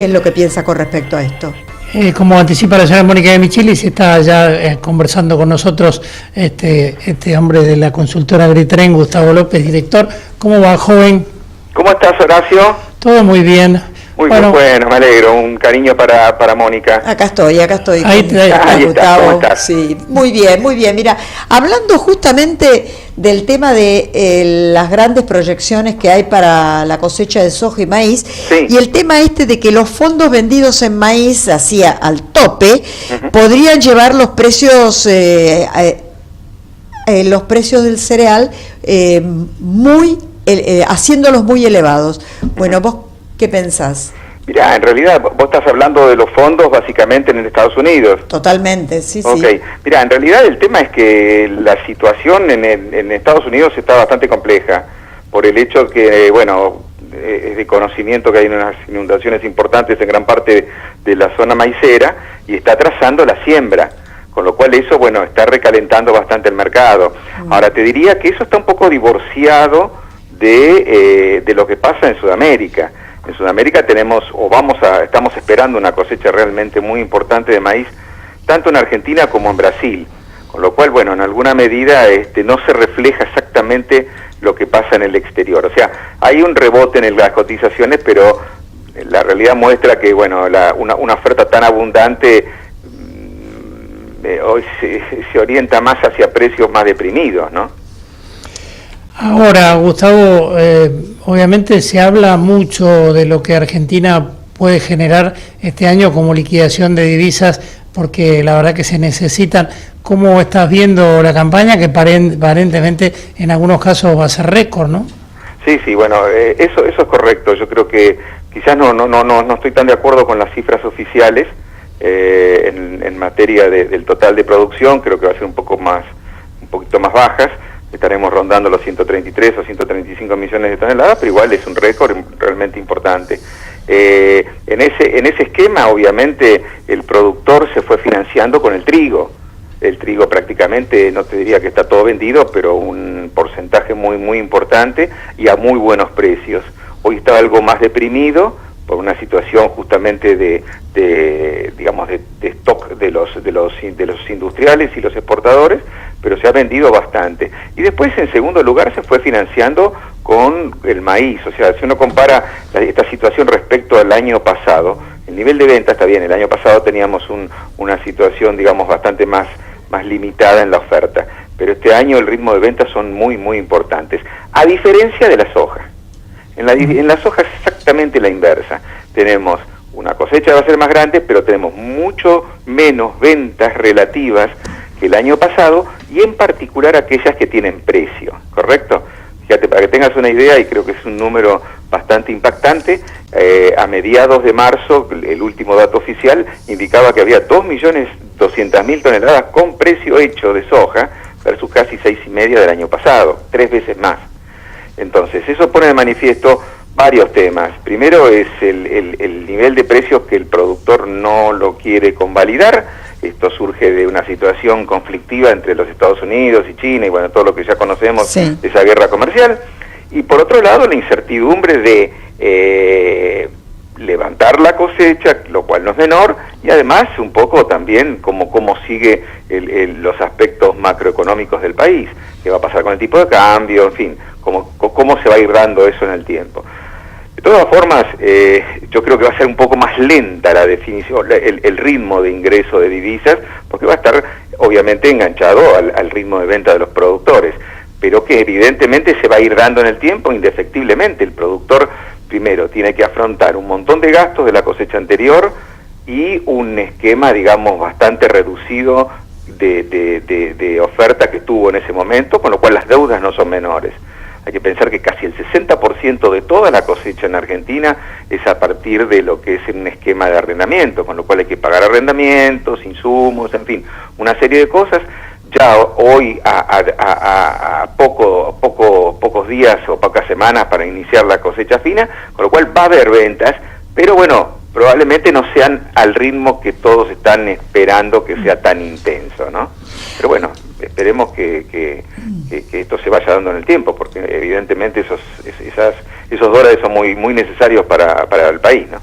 ¿Qué es lo que piensa con respecto a esto? Como anticipa la señora Mónica de Michelis, está ya conversando con nosotros este hombre de la consultora Gritren, Gustavo López, director. ¿Cómo va, joven? ¿Cómo estás, Horacio? Todo muy bien. Muy bueno, me alegro. Un cariño para Mónica. Acá estoy. Ahí Gustavo. Estás, ¿cómo estás? Sí, muy bien. Mira, hablando justamente del tema de las grandes proyecciones que hay para la cosecha de soja y maíz, sí. Y el tema de que los fondos vendidos en maíz hacia al tope podrían llevar los precios del cereal haciéndolos muy elevados. Bueno, ¿vos qué pensás? Mirá, en realidad vos estás hablando de los fondos básicamente en Estados Unidos. Totalmente, sí. Mirá, en realidad el tema es que la situación en Estados Unidos está bastante compleja por el hecho que, es de conocimiento que hay unas inundaciones importantes en gran parte de la zona maicera y está atrasando la siembra, con lo cual eso, está recalentando bastante el mercado. Ahora, te diría que eso está un poco divorciado de lo que pasa en Sudamérica. En Sudamérica estamos esperando una cosecha realmente muy importante de maíz, tanto en Argentina como en Brasil, con lo cual, en alguna medida no se refleja exactamente lo que pasa en el exterior. O sea, hay un rebote en las cotizaciones, pero la realidad muestra que, una oferta tan abundante hoy se orienta más hacia precios más deprimidos, ¿no? Ahora, Gustavo, obviamente se habla mucho de lo que Argentina puede generar este año como liquidación de divisas, porque la verdad que se necesitan. ¿Cómo estás viendo la campaña? Que aparentemente en algunos casos va a ser récord, ¿no? Sí, eso es correcto. Yo creo que quizás no estoy tan de acuerdo con las cifras oficiales en materia del total de producción. Creo que va a ser un poquito más bajas. Estaremos rondando los 133 o 135 millones de toneladas, pero igual es un récord realmente importante. En ese esquema, obviamente, el productor se fue financiando con el trigo. El trigo prácticamente, no te diría que está todo vendido, pero un porcentaje muy importante y a muy buenos precios. Hoy está algo más deprimido por una situación justamente de stock de los industriales y los exportadores, pero se ha vendido bastante. Y después, en segundo lugar, se fue financiando con el maíz. O sea, si uno compara esta situación respecto al año pasado, el nivel de venta está bien. El año pasado teníamos una situación, bastante más limitada en la oferta, pero este año el ritmo de ventas son muy importantes, a diferencia de la soja. En la soja es exactamente la inversa. Tenemos una cosecha que va a ser más grande, pero tenemos mucho menos ventas relativas que el año pasado, y en particular aquellas que tienen precio, ¿correcto? Fíjate, para que tengas una idea, y creo que es un número bastante impactante, a mediados de marzo, el último dato oficial indicaba que había 2.200.000 toneladas con precio hecho de soja, versus casi 6.5 del año pasado, 3 veces más. Entonces, eso pone de manifiesto varios temas. Primero es el nivel de precios que el productor no lo quiere convalidar. Esto surge de una situación conflictiva entre los Estados Unidos y China, y todo lo que ya conocemos de esa guerra comercial. Y por otro lado, la incertidumbre de levantar la cosecha, lo cual no es menor, y además un poco también cómo sigue los aspectos macroeconómicos del país, qué va a pasar con el tipo de cambio, en fin, cómo se va a ir dando eso en el tiempo. De todas formas, yo creo que va a ser un poco más lenta la definición, el ritmo de ingreso de divisas, porque va a estar obviamente enganchado al ritmo de venta de los productores, pero que evidentemente se va a ir dando en el tiempo indefectiblemente. El productor primero tiene que afrontar un montón de gastos de la cosecha anterior y un esquema, bastante reducido de oferta que tuvo en ese momento, con lo cual las deudas no son menores. Hay que pensar que casi el 60% de toda la cosecha en Argentina es a partir de lo que es un esquema de arrendamiento, con lo cual hay que pagar arrendamientos, insumos, en fin, una serie de cosas. Ya hoy, a pocos días o pocas semanas para iniciar la cosecha fina, con lo cual va a haber ventas, pero probablemente no sean al ritmo que todos están esperando que sea tan intenso, ¿no? Pero esperemos que esto se vaya dando en el tiempo, porque evidentemente esos dólares son muy necesarios para el país, ¿no?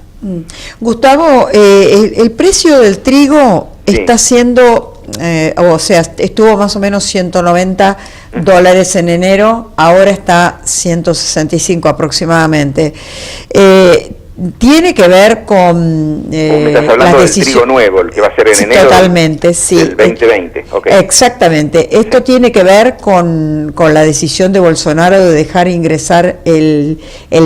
Gustavo, el precio del trigo está siendo, o sea, estuvo más o menos 190 dólares en enero, ahora está 165 aproximadamente. Tiene que ver con me estás hablando del trigo nuevo, el que va a ser en enero totalmente, sí, del 2020. Okay. Exactamente. Esto tiene que ver con la decisión de Bolsonaro de dejar ingresar el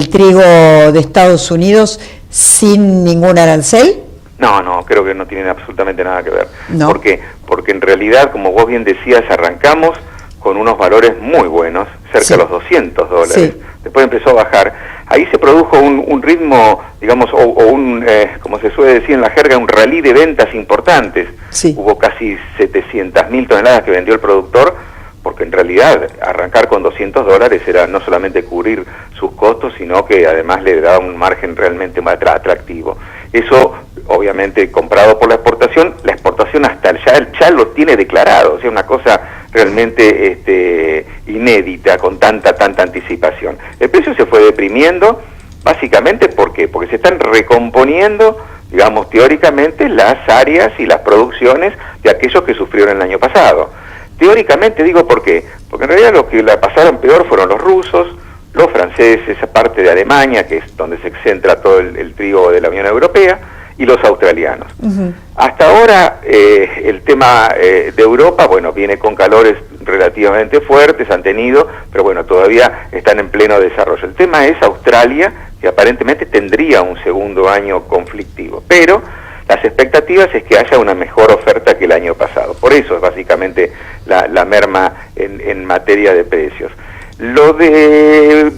trigo de Estados Unidos sin ningún arancel. No, creo que no tienen absolutamente nada que ver. No. ¿Por qué? Porque en realidad, como vos bien decías, arrancamos con unos valores muy buenos, cerca de los 200 dólares. Sí. Después empezó a bajar. Ahí se produjo un ritmo, digamos, como se suele decir en la jerga, un rally de ventas importantes. Sí. Hubo casi 700.000 toneladas que vendió el productor, porque en realidad arrancar con 200 dólares era no solamente cubrir sus costos, sino que además le daba un margen realmente más atractivo. Eso, obviamente, comprado por la exportación hasta ya lo tiene declarado, o sea, una cosa realmente inédita, con tanta anticipación. El precio se fue deprimiendo, básicamente, ¿por qué? Porque se están recomponiendo, digamos, teóricamente, las áreas y las producciones de aquellos que sufrieron el año pasado. Teóricamente digo ¿por qué? Porque en realidad los que la pasaron peor fueron los rusos, los franceses, esa parte de Alemania, que es donde se centra todo el trigo de la Unión Europea, y los australianos. Hasta ahora el tema de Europa, bueno, viene con calores relativamente fuertes, han tenido, pero bueno, todavía están en pleno desarrollo. El tema es Australia, que aparentemente tendría un segundo año conflictivo, pero las expectativas es que haya una mejor oferta que el año pasado. Por eso es básicamente la merma en materia de precios. Lo de,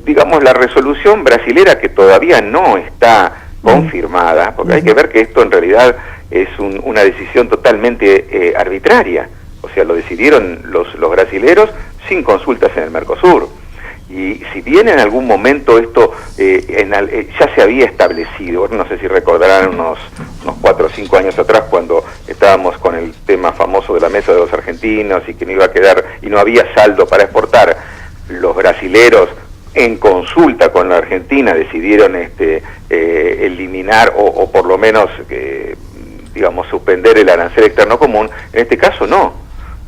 digamos, la resolución brasilera, que todavía no está confirmada, porque hay que ver que esto en realidad es una decisión totalmente arbitraria. O sea, lo decidieron los brasileros sin consultas en el Mercosur. Y si bien en algún momento esto ya se había establecido, no sé si recordarán unos 4 o 5 años atrás, cuando estábamos con el tema famoso de la mesa de los argentinos y que no iba a quedar y no había saldo para exportar, los brasileros en consulta con la Argentina decidieron eliminar o por lo menos digamos suspender el arancel externo común. En este caso no,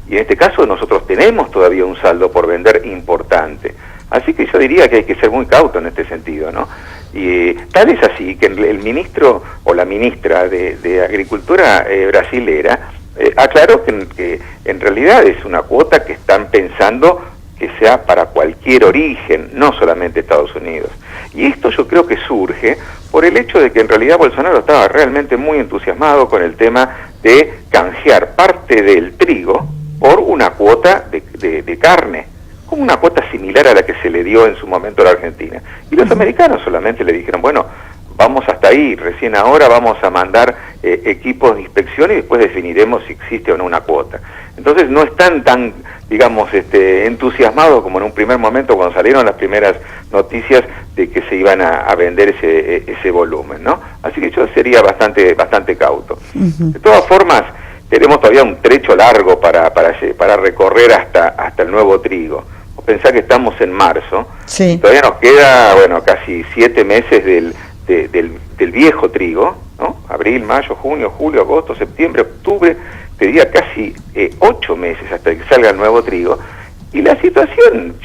y en este caso nosotros tenemos todavía un saldo por vender importante. Así que yo diría que hay que ser muy cauto en este sentido, ¿no? Y tal es así que el ministro o la ministra de Agricultura brasilera aclaró que en realidad es una cuota que están pensando que sea para cualquier origen, no solamente Estados Unidos. Y esto yo creo que surge por el hecho de que en realidad Bolsonaro estaba realmente muy entusiasmado con el tema de canjear parte del trigo por una cuota de carne, como una cuota similar a la que se le dio en su momento a la Argentina. Y los americanos solamente le dijeron, bueno, vamos hasta ahí, recién ahora vamos a mandar equipos de inspección y después definiremos si existe o no una cuota. Entonces no están tan, digamos, entusiasmados como en un primer momento cuando salieron las primeras noticias de que se iban a vender ese volumen, ¿no? Así que yo sería bastante cauto. De todas formas, tenemos todavía un trecho largo para recorrer hasta el nuevo trigo. Pensá que estamos en marzo, sí. Todavía nos queda, bueno, casi 7 meses del viejo trigo, ¿no? Abril, mayo, junio, julio, agosto, septiembre, octubre, te diría casi 8 meses hasta que salga el nuevo trigo, y la situación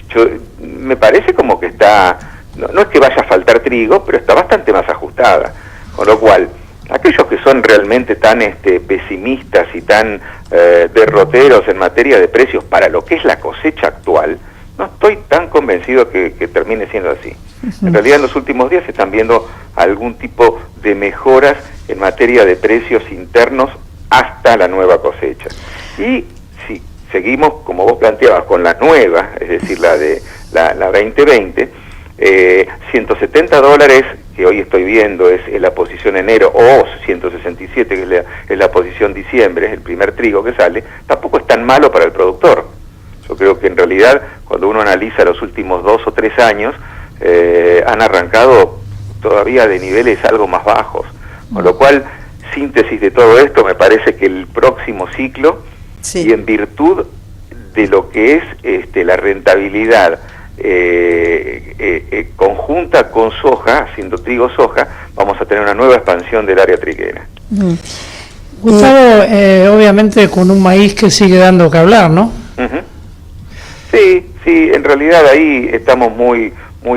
me parece como que está, no es que vaya a faltar trigo, pero está bastante más ajustada, con lo cual aquellos que son realmente tan pesimistas y tan derroteros en materia de precios para lo que es la cosecha actual, no estoy tan convencido que termine siendo así. En realidad en los últimos días se están viendo algún tipo de mejoras en materia de precios internos hasta la nueva cosecha. Y si seguimos, como vos planteabas, con la nueva, es decir, la de la 2020, 170 dólares, que hoy estoy viendo es la posición enero, o 167, que es la posición diciembre, es el primer trigo que sale, tampoco es tan malo para el productor. Yo creo que en realidad, cuando uno analiza los últimos 2 o 3 años, han arrancado todavía de niveles algo más bajos. Con lo cual, síntesis de todo esto, me parece que el próximo ciclo, sí, y en virtud de lo que es la rentabilidad conjunta con soja, siendo trigo soja, vamos a tener una nueva expansión del área triguera. Gustavo, obviamente con un maíz que sigue dando que hablar, ¿no? Sí, en realidad ahí estamos muy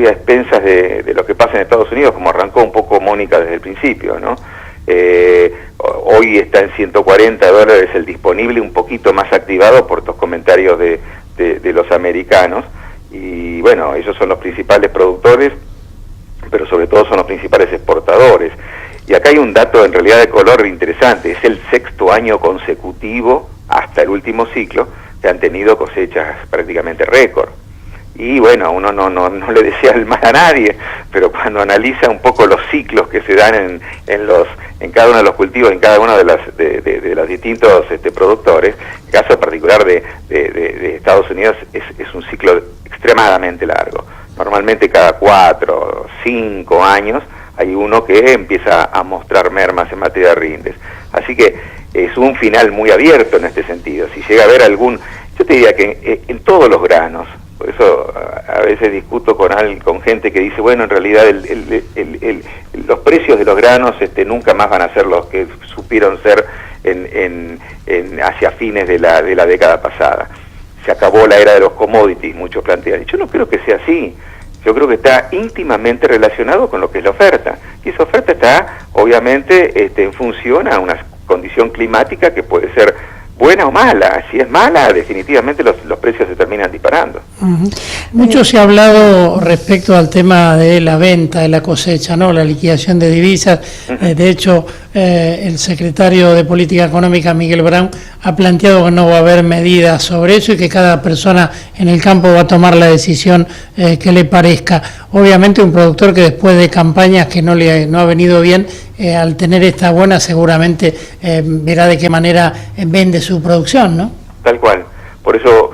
a expensas de lo que pasa en Estados Unidos, como arrancó un poco Mónica desde el principio, ¿no? Hoy está en $140 el disponible, un poquito más activado por estos comentarios de los americanos, y bueno, ellos son los principales productores, pero sobre todo son los principales exportadores. Y acá hay un dato en realidad de color interesante, es el 6º año consecutivo hasta el último ciclo que han tenido cosechas prácticamente récord. Y bueno, uno no le desea el mal a nadie, pero cuando analiza un poco los ciclos que se dan en cada uno de los cultivos, en cada uno de los distintos productores, el caso particular de Estados Unidos es un ciclo extremadamente largo. Normalmente cada 4 o 5 años hay uno que empieza a mostrar mermas en materia de rindes. Así que es un final muy abierto en este sentido. Si llega a haber yo te diría que en todos los granos, por eso a veces discuto con gente que dice, bueno, en realidad los precios de los granos nunca más van a ser los que supieron ser hacia fines de la década pasada. Se acabó la era de los commodities, muchos plantean. Yo no creo que sea así. Yo creo que está íntimamente relacionado con lo que es la oferta. Y esa oferta está, obviamente, en función a una condición climática que puede ser buena o mala. Si es mala, definitivamente los precios se terminan disparando. Mucho se ha hablado respecto al tema de la venta de la cosecha, ¿no? La liquidación de divisas. De hecho, el secretario de Política Económica, Miguel Brown, ha planteado que no va a haber medidas sobre eso y que cada persona en el campo va a tomar la decisión que le parezca. Obviamente un productor que después de campañas que no ha venido bien, al tener esta buena seguramente verá de qué manera vende su producción, ¿no? Tal cual. Por eso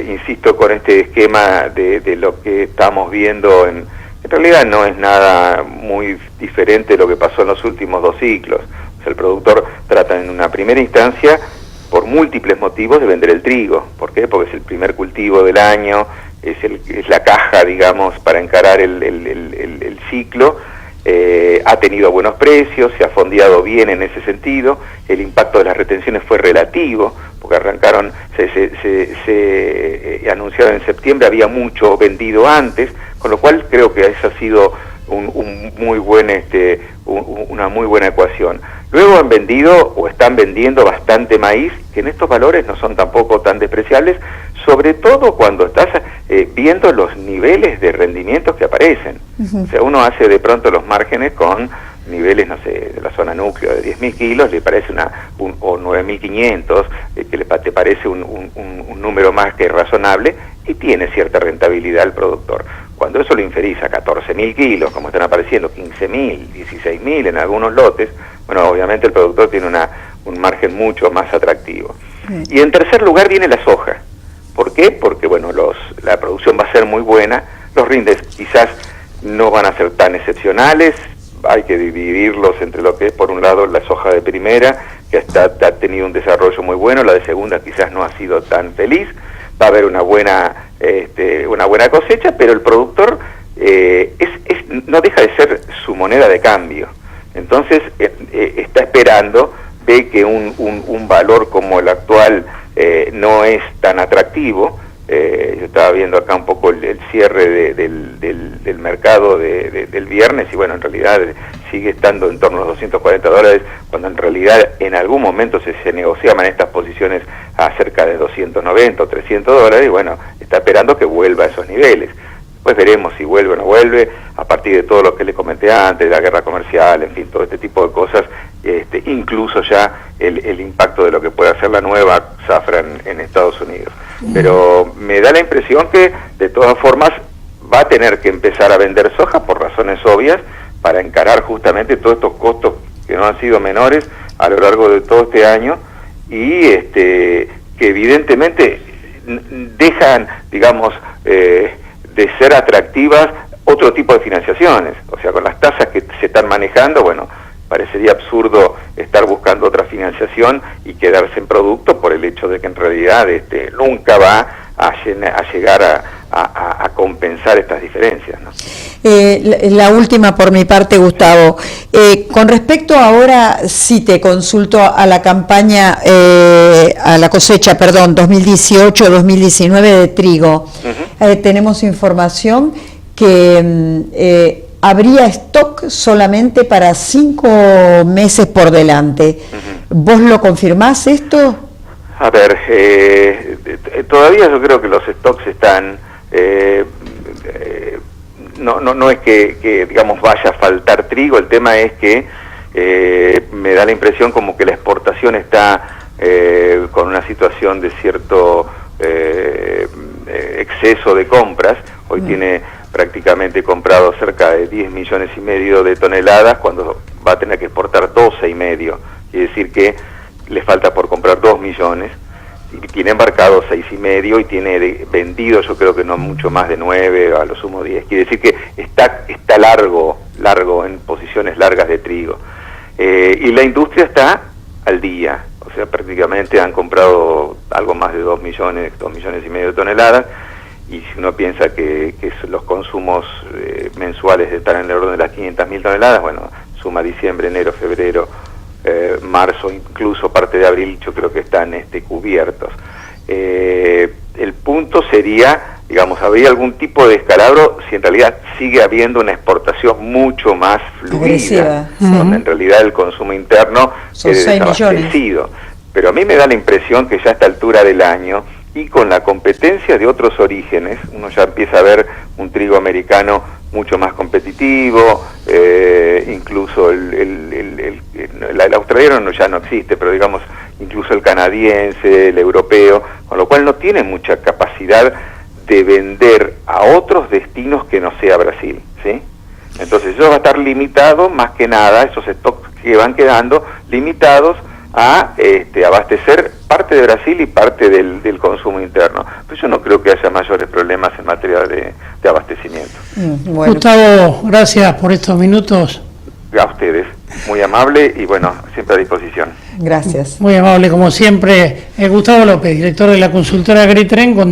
insisto con este esquema de lo que estamos viendo. En realidad no es nada muy diferente de lo que pasó en los últimos 2 ciclos. O sea, el productor trata en una primera instancia, por múltiples motivos, de vender el trigo. ¿Por qué? Porque es el primer cultivo del año, es la caja, digamos, para encarar el ciclo. Ha tenido buenos precios, se ha fondeado bien en ese sentido, el impacto de las retenciones fue relativo, porque arrancaron, se anunciaron en septiembre, había mucho vendido antes, con lo cual creo que esa ha sido una muy buena ecuación. Luego han vendido o están vendiendo bastante maíz, que en estos valores no son tampoco tan despreciables, sobre todo cuando estás viendo los niveles de rendimientos que aparecen. O sea, uno hace de pronto los márgenes con niveles, no sé, de la zona núcleo de 10.000 kilos, le parece o 9.500, que te parece un número más que razonable, y tiene cierta rentabilidad el productor. Cuando eso lo inferís a 14.000 kilos, como están apareciendo, 15.000, 16.000 en algunos lotes, bueno, obviamente el productor tiene un margen mucho más atractivo. Y en tercer lugar viene la soja. ¿Por qué? Porque, bueno, la producción va a ser muy buena, los rindes quizás no van a ser tan excepcionales, hay que dividirlos entre lo que es, por un lado, la soja de primera, que ha tenido un desarrollo muy bueno, la de segunda quizás no ha sido tan feliz, va a haber una buena cosecha, pero el productor no deja de ser su moneda de cambio. Entonces está esperando, ve que un valor como el actual no es tan atractivo. Yo estaba viendo acá un poco el cierre del mercado del viernes, y bueno, en realidad sigue estando en torno a los $240, cuando en realidad en algún momento se negociaban estas posiciones a cerca de 290 o $300, y bueno, está esperando que vuelva a esos niveles. Después veremos si vuelve o no vuelve, a partir de todo lo que le comenté antes, de la guerra comercial, en fin, todo este tipo de cosas, incluso ya el impacto de lo que puede hacer la nueva zafra en Estados Unidos. Pero me da la impresión que, de todas formas, va a tener que empezar a vender soja por razones obvias, para encarar justamente todos estos costos que no han sido menores a lo largo de todo este año, y que evidentemente dejan, digamos, de ser atractivas otro tipo de financiaciones. O sea, con las tasas que se están manejando, bueno, parecería absurdo estar buscando otra financiación y quedarse en producto, por el hecho de que en realidad nunca va a llegar a compensar estas diferencias, ¿no? La última por mi parte, Gustavo. Con respecto ahora, sí te consulto a la campaña, a la cosecha, perdón, 2018-2019 de trigo. Tenemos información que habría stock solamente para 5 meses por delante. ¿Vos lo confirmás esto? A ver, todavía yo creo que los stocks están... No es que digamos vaya a faltar trigo, el tema es que me da la impresión como que la exportación está con una situación de cierto exceso de compras. Hoy tiene prácticamente comprado cerca de 10,5 millones de toneladas, cuando va a tener que exportar 12,5. Quiere decir que le falta por comprar 2 millones. Y tiene embarcado 6,5 y tiene vendido, yo creo que no mucho más de 9, a lo sumo 10. Quiere decir que está largo en posiciones largas de trigo. Y la industria está al día, o sea, prácticamente han comprado algo más de 2 millones y medio de toneladas. Y si uno piensa que los consumos mensuales están en el orden de las 500.000 toneladas, bueno, suma diciembre, enero, febrero, marzo, incluso parte de abril, yo creo que están cubiertos. El punto sería, digamos, ¿habría algún tipo de descalabro si en realidad sigue habiendo una exportación mucho más fluida, donde en realidad el consumo interno es desabastecido? Pero a mí me da la impresión que ya a esta altura del año, y con la competencia de otros orígenes, uno ya empieza a ver un trigo americano mucho más competitivo, incluso el australiano ya no existe, pero digamos incluso el canadiense, el europeo, con lo cual no tiene mucha capacidad de vender a otros destinos que no sea Brasil, ¿sí? Entonces eso va a estar limitado, más que nada, esos stocks que van quedando limitados a abastecer parte de Brasil y parte del consumo interno. Pero yo no creo que haya mayores problemas en materia de abastecimiento. Bueno. Gustavo, gracias por estos minutos. A ustedes, muy amable y bueno, siempre a disposición. Gracias. Muy amable como siempre. Gustavo López, director de la consultora Agritren.